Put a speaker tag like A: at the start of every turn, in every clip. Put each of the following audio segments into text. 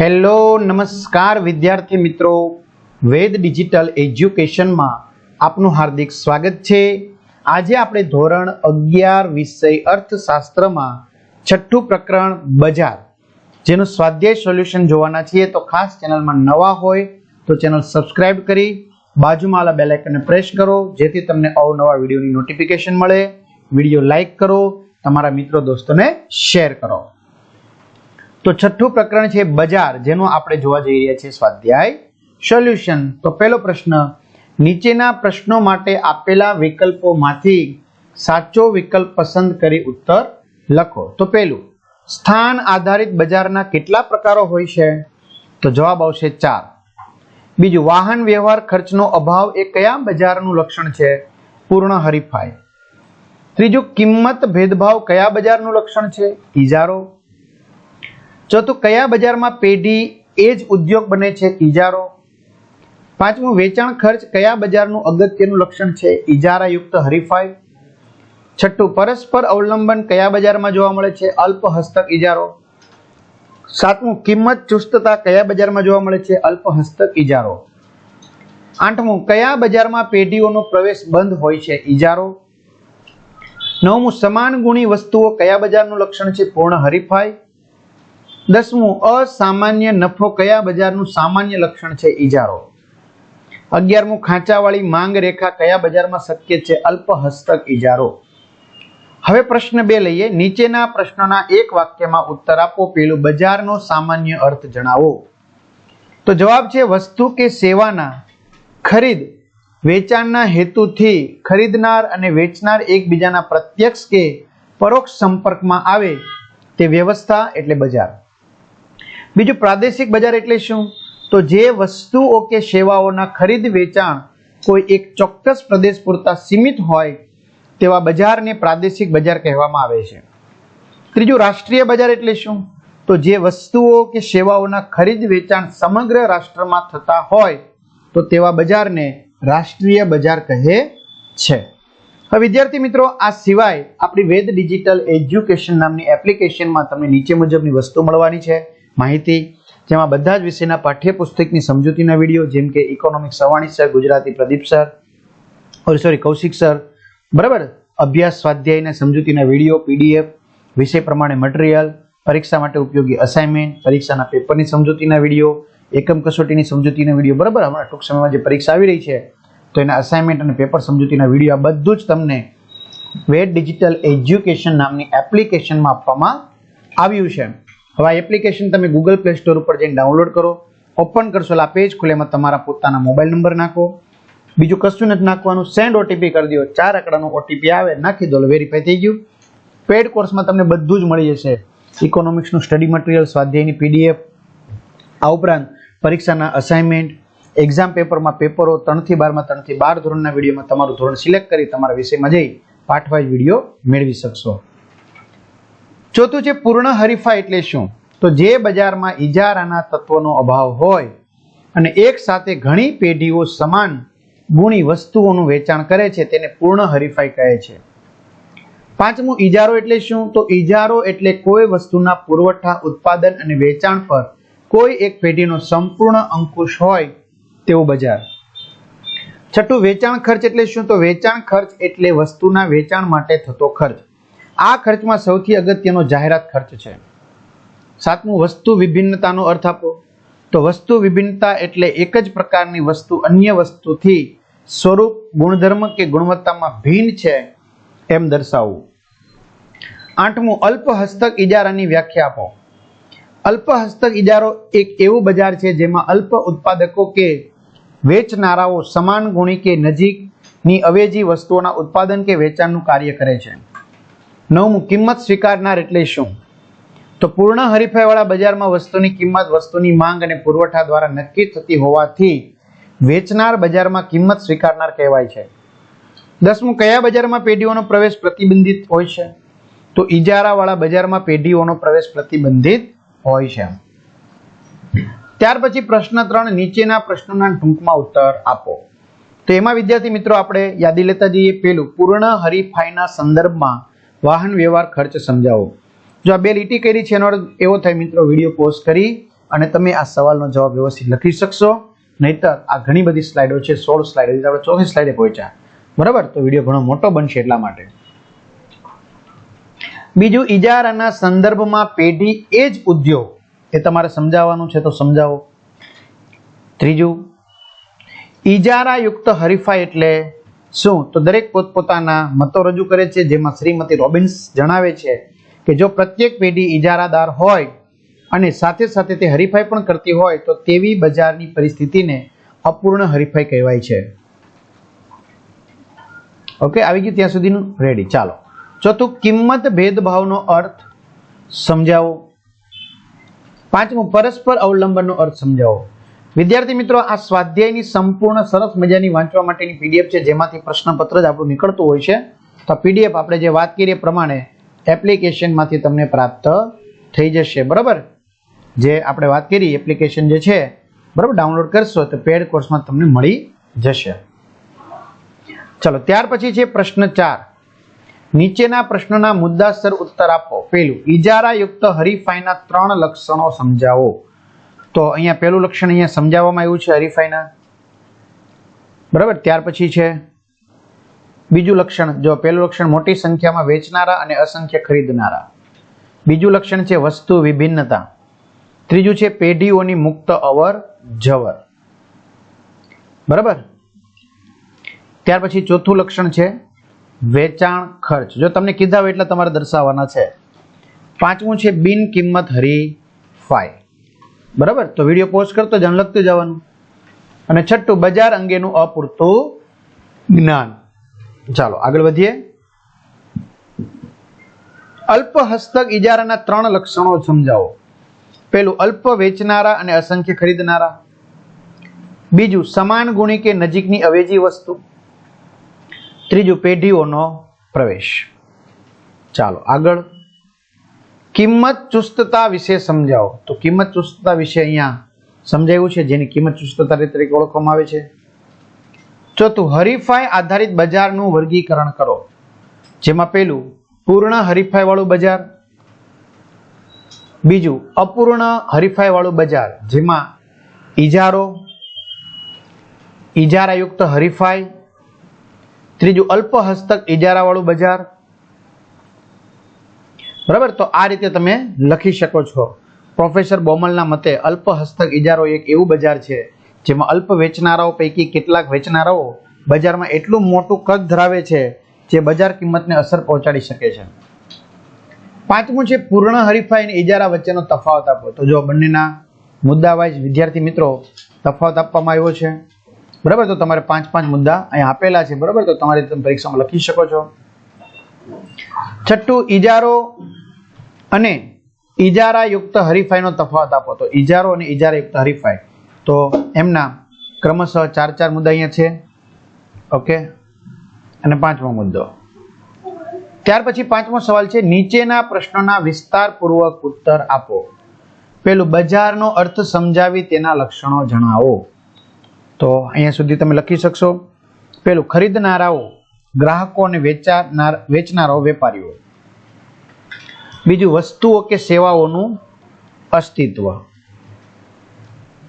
A: Hello નમસ્કાર વિદ્યાર્થી મિત્રો, વેદ ડિજિટલ એજ્યુકેશનમાં આપનું હાર્દિક સ્વાગત છે। આજે આપણે ધોરણ 11 વિષય અર્થશાસ્ત્રમાં છઠ્ઠું પ્રકરણ બજાર જેનું સ્વાધ્યાય સોલ્યુશન જોવાના છીએ। તો ખાસ ચેનલમાં નવા હોય તો ચેનલ સબસ્ક્રાઇબ કરી બાજુમાં આવેલા બેલ આઇકનને પ્રેસ કરો જેથી તમને અવનવા વિડીયોની નોટિફિકેશન મળે। વિડીયો લાઈક કરો, તમારા મિત્રો દોસ્તોને શેર કરો। તો છઠ્ઠું પ્રકરણ છે બજાર, જેનું આપણે જોવા જઈ રહ્યા છીએ સ્વાધ્યાય સોલ્યુશન। તો પહેલો પ્રશ્ન, નીચેના પ્રશ્નો માટે આપેલા વિકલ્પોમાંથી સાચો વિકલ્પ પસંદ કરી ઉત્તર લખો। તો પહેલું, સ્થાન આધારિત બજારના કેટલા પ્રકારો હોય છે? તો જવાબ આવશે 4। બીજું, વાહન વ્યવહાર ખર્ચનો અભાવ એ કયા બજારનું લક્ષણ છે? પૂર્ણ હરીફાઈ। ત્રીજું, કિંમત ભેદભાવ કયા બજારનું લક્ષણ છે? ઇજારો। ચોથું, કયા બજારમાં પેઢી એ જ ઉદ્યોગ બને છે? ઇજારો। પાંચમું, વેચાણ ખર્ચ કયા બજારનું અગત્યનું લક્ષણ છે? ઇજારાયુક્ત હરીફાઈ। છઠ્ઠું, પરસ્પર અવલંબન કયા બજારમાં જોવા મળે છે? અલ્પ હસ્તક ઇજારો। સાતમું, કિંમત ચુસ્તતા કયા બજારમાં જોવા મળે છે? અલ્પ હસ્તક ઇજારો। આઠમું, કયા બજારમાં પેઢીઓનો પ્રવેશ બંધ હોય છે? ઇજારો। નવમું, સમાન ગુણી વસ્તુઓ કયા બજારનું લક્ષણ છે? પૂર્ણ હરીફાઈ। 10મું, અસામાન્ય નફો કયા બજારનું સામાન્ય લક્ષણ છે? ઇજારો। 11મું, ખાંચાવાળી માંગ રેખા કયા બજારમાં શક્ય છે? અલ્પ હસ્તક ઇજારો। હવે પ્રશ્ન 2 લઈએ। નીચેના પ્રશ્નોના એક વાક્યમાં ઉત્તર આપો। પેલું, બજારનો સામાન્ય અર્થ જણાવો। તો જવાબ છે, વસ્તુ કે સેવાના ખરીદ વેચાણના હેતુથી ખરીદનાર અને વેચનાર એકબીજાના પ્રત્યક્ષ કે પરોક્ષ સંપર્કમાં આવે તે વ્યવસ્થા એટલે બજાર। બીજું, પ્રાદેશિક બજાર એટલે શું? તો જે વસ્તુઓ કે સેવાઓના ખરીદ વેચાણ કોઈ એક ચોક્કસ પ્રદેશ પૂરતા સીમિત હોય તેવા બજારને પ્રાદેશિક બજાર કહેવામાં આવે છે। ત્રીજું, રાષ્ટ્રીય બજાર એટલે શું? તો જે વસ્તુઓ કે સેવાઓના ખરીદ વેચાણ સમગ્ર રાષ્ટ્રમાં થતા હોય તો તેવા બજારને રાષ્ટ્રીય બજાર કહે છે। હવે વિદ્યાર્થી મિત્રો, આ સિવાય આપણી વેદ ડિજિટલ એજ્યુકેશન નામની એપ્લિકેશનમાં તમને નીચે મુજબની વસ્તુ મળવાની છે, માહિતી, જેમાં બધા જ વિષયના પાઠ્યપુસ્તકની સમજૂતીના વિડીયો, જેમ કે economics Savani sir, Gujarati Pradeep sir, Kaushik sir, બરાબર, અભ્યાસ સ્વાધ્યાયના સમજૂતીના વિડીયો, પીડીએફ, વિષય પ્રમાણે મટીરિયલ, પરીક્ષા માટે ઉપયોગી અસાઇનમેન્ટ, પરીક્ષાના પેપરની સમજૂતીના વિડીયો, એકમ કસોટીની સમજૂતીના વિડીયો, બરાબર, હમણાં ટૂંક સમયમાં જે પરીક્ષા આવી રહી છે તો એના અસાઇનમેન્ટ અને પેપર સમજૂતીના વિડીયો, આ બધું જ તમને વેદ ડિજિટલ એજ્યુકેશન નામની એપ્લિકેશનમાં આપવામાં આવ્યું છે। હવે આ એપ્લિકેશન તમે ગૂગલ પ્લે સ્ટોર ઉપર જઈને ડાઉનલોડ કરો, ઓપન કરશો એટલે આ પેજ ખુલે, એમાં તમારા પોતાના મોબાઈલ નંબર નાખો, બીજું કશું નથી નાખવાનું, સેન્ડ ઓટીપી કરી દો, 4 આંકડાનો ઓટીપી આવે, નાખી દો, વેરીફાઈ થઈ ગયું। પેડ કોર્સમાં તમને બધું જ મળી જશે, ઇકોનોમિક્સનું સ્ટડી મટીરિયલ, સ્વાધ્યાયની પીડીએફ, આ ઉપરાંત પરીક્ષાના અસાઇનમેન્ટ, એક્ઝામ પેપરમાં પેપરો, 3 થી 12માં 3 થી 12 ધોરણના વિડીયોમાં તમારું ધોરણ સિલેક્ટ કરી તમારા વિષયમાં જઈ પાઠવાઇઝ વિડીયો મેળવી શકશો। ચોથું છે પૂર્ણ હરીફાઈ એટલે શું? તો જે બજારમાં ઇજારાના તત્વનો અભાવ હોય અને એક સાથે ઘણી પેઢીઓ સમાન ગુણી વસ્તુઓનું વેચાણ કરે છે તેને પૂર્ણ હરીફાઈ કહે છે। 5મું, ઇજારો એટલે શું? તો ઇજારો એટલે કોઈ વસ્તુના પુરવઠા, ઉત્પાદન અને વેચાણ પર કોઈ એક પેઢીનો સંપૂર્ણ અંકુશ હોય તેવું બજાર। 6મું, વેચાણ ખર્ચ એટલે શું? તો વેચાણ ખર્ચ એટલે વસ્તુના વેચાણ માટે થતો ખર્ચ, આ ખર્ચમાં સૌથી અગત્યનો જાહેરાત ખર્ચ છે। 7મું, વસ્તુ વિભિન્નતાનો અર્થ આપો। તો વસ્તુ વિભિન્નતા એટલે એક જ પ્રકારની વસ્તુ અન્ય વસ્તુથી સ્વરૂપ, ગુણધર્મ કે ગુણવત્તામાં ભિન્ન છે એમ દર્શાવવું। 8મું, અલ્પ હસ્તક ઇજારાની વ્યાખ્યા આપો। અલ્પ હસ્તક ઇજારો એક એવું બજાર છે જેમાં અલ્પ ઉત્પાદકો કે વેચનારાઓ સમાન ગુણી કે નજીકની અવેજી વસ્તુઓના ઉત્પાદન કે વેચાણનું કાર્ય કરે છે। 9મું, કિંમત સ્વીકારનાર એટલે શું? તો પૂર્ણ હરીફાઈવાળા બજારમાં વસ્તુની કિંમત વસ્તુની માંગ અને પુરવઠા દ્વારા નક્કી થતી હોવાથી વેચનાર બજારમાં કિંમત સ્વીકારનાર કહેવાય છે। 10મું, કયા બજારમાં પેઢીઓનો પ્રવેશ પ્રતિબંધિત હોય છે? તો ઇજારાવાળા બજારમાં પેઢીઓનો પ્રવેશ પ્રતિબંધિત હોય છે। ત્યાર પછી પ્રશ્ન 3, નીચેના પ્રશ્નોના ટૂંકમાં ઉત્તર આપો। તો એમાં વિદ્યાર્થી મિત્રો આપણે યાદી લેતા જઈએ। પેલું, પૂર્ણ હરીફાઈના સંદર્ભમાં વાહન વ્યવહાર ખર્ચ સમજાવો। જો આ 2 લીટી કરી છે એનો અર્થ એવો થાય મિત્રો, વિડીયો પોઝ કરી અને તમે આ સવાલનો જવાબ વ્યવસ્થિત લખી શકશો. નહીતર આ ઘણી બધી સ્લાઇડો છે, 16 સ્લાઇડ, આપણે ચોથી સ્લાઇડે પહોંચ્યા. બરાબર, તો વિડીયો ઘણો મોટો બનશે એટલા માટે. બીજું, ઇજારાના સંદર્ભમાં પેઢી એ જ ઉદ્યોગ, એ તમારે સમજાવવાનું છે તો સમજાવો. ત્રીજું, ઇજારાયુક્ત હરીફાઈ એટલે શું? તો દરેક પોતપોતાના મતો રજૂ કરે છે, જેમાં શ્રીમતી રોબિન્સ જણાવે છે કે જો પ્રત્યેક પેઢી ઇજારાદાર હોય અને સાથે સાથે તે હરીફાઈ પણ કરતી હોય તો તેવી બજારની પરિસ્થિતિને અપૂર્ણ હરીફાઈ કહેવાય છે. ઓકે, આવી ગયું ત્યાં સુધીનું? રેડી. ચાલો, ચોથું, કિંમત ભેદભાવનો અર્થ સમજાવો. પાંચમું, પરસ્પર અવલંબનનો અર્થ સમજાવો. વિદ્યાર્થી મિત્રો, આ સ્વાધ્યાયની સંપૂર્ણ સરસ મજાની વાંચવા માટેની પીડીએફ છે, જેમાંથી પ્રશ્નપત્ર જ આપણું નીકળતું હોય છે. તો પીડીએફ આપણે જે વાત કરીએ પ્રમાણે એપ્લિકેશનમાંથી તમને પ્રાપ્ત થઈ જશે. બરાબર, જે આપણે વાત કરી એપ્લિકેશન જે છે, બરાબર, ડાઉનલોડ કરશો તો પેડ કોર્સમાં તમને મળી જશે. ચલો, ત્યાર પછી છે પ્રશ્ન 4. નીચેના પ્રશ્નના મુદ્દાસર ઉત્તર આપો. પહેલું, ઇજારાયુક્ત હરીફાઈના 3 લક્ષણો સમજાવો. તો અહીંયા પહેલું લક્ષણ અહીંયા સમજાવવામાં આવ્યું છે હરીફાઈના. બરાબર, ત્યાર પછી છે બીજું લક્ષણ. જો પહેલું લક્ષણ મોટી સંખ્યામાં વેચનારા અને અસંખ્ય ખરીદનારા. બીજું લક્ષણ છે વસ્તુ વિભિન્નતા. ત્રીજું છે પેઢીઓની મુક્ત અવર જવર. બરાબર, ત્યાર પછી ચોથું લક્ષણ છે વેચાણ ખર્ચ. જો તમને કીધા હોય એટલે તમારે દર્શાવવાના છે. પાંચમું છે બિન કિંમત હરીફાઈ. બરાબર, તો વિડીયો પોઝ કરતો જ લખતું જવાનું. અને છઠ્ઠું, બજાર અંગેનું અપૂરતું જ્ઞાન. ચાલો આગળ વધીએ. અલ્પ હસ્તક ઇજારાના 3 લક્ષણો સમજાવો. પહેલું, અલ્પ વેચનારા અને અસંખ્ય ખરીદનારા. બીજું, સમાન ગુણી કે નજીકની અવેજી વસ્તુ. ત્રીજું, પેઢીઓનો પ્રવેશ. ચાલો આગળ. કિંમત ચુસ્તતા વિશે સમજાવો. તો કિંમત ચુસ્તતા વિશે અહીંયા સમજાવ્યું છે, જેની કિંમત ચુસ્તતા તરીકે ઓળખવામાં આવે છે. ચોથું, હરીફાઈ આધારિત બજારનું વર્ગીકરણ કરો. જેમાં પહેલું, પૂર્ણ હરીફાઈ વાળું બજાર. બીજું, અપૂર્ણ હરીફાઈ વાળું બજાર, જેમાં ઇજારો, ઇજારાયુક્ત હરીફાઈ. ત્રીજું, અલ્પ હસ્તક ઇજારા વાળું બજાર. બરાબર, તો આ રીતે તમે લખી શકો છો. પ્રોફેસર બોમલના મતે અલ્પ હસ્તક ઇજારો એક એવું બજાર છે જેમાં અલ્પ વેચનારાઓ પૈકી કેટલાક વેચનારાઓ બજારમાં એટલું મોટું કદ ધરાવે છે જે બજાર કિંમતને અસર પહોંચાડી શકે છે. પાંચમું છે પૂર્ણ હરીફાઈ અને ઇજારા વચ્ચેનો તફાવત આપો. તો જો બંનેના મુદ્દા વાઇઝ વિદ્યાર્થી મિત્રો તફાવત આપવામાં આવ્યો છે. બરાબર, તો તમારે 5 મુદ્દા અહીંયા આપેલા છે. બરાબર, તો તમારે તમે પરીક્ષામાં લખી શકો છો. છઠ્ઠું, ઇજારો અને ઇજારાયુક્ત હરીફાઈનો તફાવત આપો. તો ઇજારો અને ઇજારાયુક્ત હરીફાઈ, તો એમના ક્રમશઃ 4 મુદ્દા અહીંયા છે. ઓકે, અને 5મો મુદ્દો. ત્યાર પછી 5મો સવાલ છે, નીચેના પ્રશ્નોના વિસ્તારપૂર્વક ઉત્તર આપો. પેલું, બજારનો અર્થ સમજાવી તેના લક્ષણો જણાવો. તો અહીંયા સુધી તમે લખી શકશો. પેલું, ખરીદનારાઓ ગ્રાહકો અને વેચનારાઓ વેપારીઓ. બીજું, વસ્તુઓ કે સેવાઓનું અસ્તિત્વ.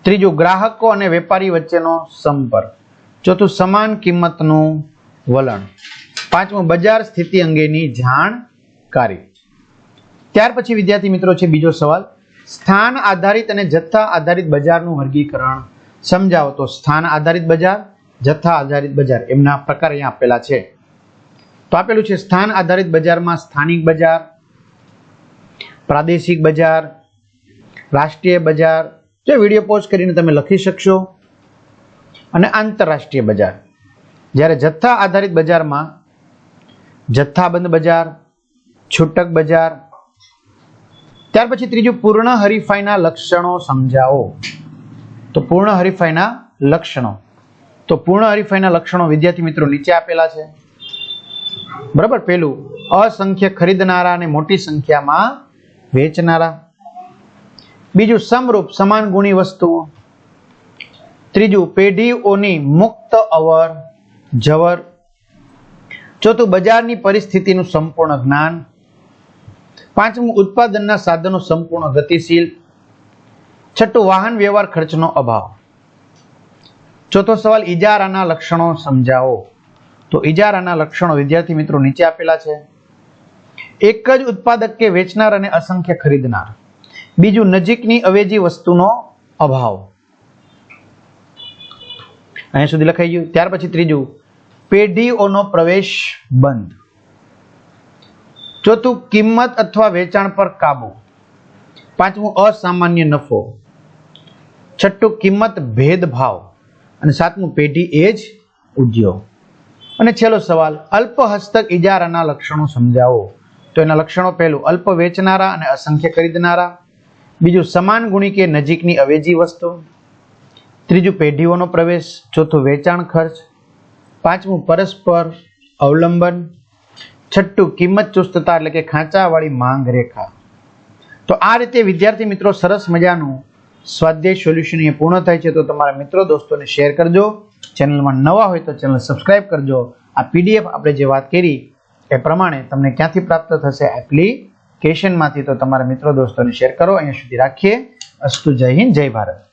A: ત્રીજું, ગ્રાહકો અને વેપારી વચ્ચેનો સંપર્ક. ચોથું, સમાન કિંમતનું વલણ. પાંચમું, બજાર સ્થિતિ અંગેની જાણકારી. ત્યાર પછી વિદ્યાર્થી મિત્રો છે બીજો સવાલ, સ્થાન આધારિત અને જથ્થા આધારિત બજારનું વર્ગીકરણ સમજાવો. તો સ્થાન આધારિત બજાર, જથ્થા આધારિત બજાર, એમના પ્રકાર અહીંયા આપેલા છે. તો આપેલું છે સ્થાન આધારિત બજારમાં સ્થાનિક બજાર, પ્રાદેશિક બજાર, રાષ્ટ્રીય બજાર, જે વિડીયો પોઝ કરીને તમે લખી શકશો, અને આંતરરાષ્ટ્રીય બજાર. જ્યારે જથ્થા આધારિત બજારમાં જથ્થાબંધ બજાર, છૂટક બજાર. ત્યાર પછી ત્રીજું, પૂર્ણ હરીફાઈના લક્ષણો સમજાવો. તો પૂર્ણ હરીફાઈના લક્ષણો. તો પૂર્ણ હરીફાઈના લક્ષણો વિદ્યાર્થી મિત્રો નીચે આપેલા છે. બરાબર, પહેલું, અસંખ્ય ખરીદનારા અને મોટી સંખ્યામાં વેચનારા. બીજું, સમરૂપ સમાન ગુણી વસ્તુઓ. ત્રીજું, પેઢીઓની મુક્ત અવર જવર. ચોથું, બજારની પરિસ્થિતિનું સંપૂર્ણ જ્ઞાન. પાંચમું, ઉત્પાદનના સાધનો સંપૂર્ણ ગતિશીલ. છઠ્ઠું, વાહન વ્યવહાર ખર્ચનો અભાવ. ચોથો સવાલ, ઇજારાના લક્ષણો સમજાવો. તો ઇજારાના લક્ષણો વિદ્યાર્થી મિત્રો નીચે આપેલા છે. એક જ ઉત્પાદક કે વેચનાર અને અસંખ્ય ખરીદનાર. બીજું, નજીકની અવેજી વસ્તુનો અભાવ. અહીંયા સુધી લખાઈ ગયું. ત્યાર પછી ત્રીજું, પેઢીઓનો પ્રવેશ બંધ. ચોથું, કિંમત અથવા વેચાણ પર કાબુ. પાંચમું, અસામાન્ય નફો. છઠ્ઠું, કિંમત ભેદભાવ. અને સાતમું, પેઢી એ જ ઉદ્યોગ. અને છેલ્લો સવાલ, અલ્પ હસ્તક ઇજારાના લક્ષણો સમજાવો. તો એના લક્ષણો, પહેલું, અલ્પ વેચનારા અને અસંખ્ય ખરીદનારા. બીજું, સમાન ગુણી કે નજીકની અવેજી વસ્તુ. ત્રીજું, પેઢીઓનો પ્રવેશ. ચોથું, વેચાણ ખર્ચ. પાંચમું, પરસ્પર અવલંબન. છઠ્ઠું, કિંમત ચુસ્તતા એટલે કે ખાંચાવાળી માંગ રેખા. તો આ રીતે વિદ્યાર્થી મિત્રો સરસ મજાનું સ્વાધ્યાય સોલ્યુશન એ પૂર્ણ થાય છે. તો તમારા મિત્રો દોસ્તોને શેર કરજો. ચેનલમાં નવા હોય તો ચેનલ સબસ્ક્રાઇબ કરજો. આ પીડીએફ આપણે જે વાત કરી એ પ્રમાણે તમને ક્યાંથી પ્રાપ્ત થશે? એપ્લિકેશનમાંથી. તો તમારા મિત્રો દોસ્તોને શેર કરો. અહીંયા સુધી રાખીએ. અસ્તુ. જય હિન્દ, જય ભારત.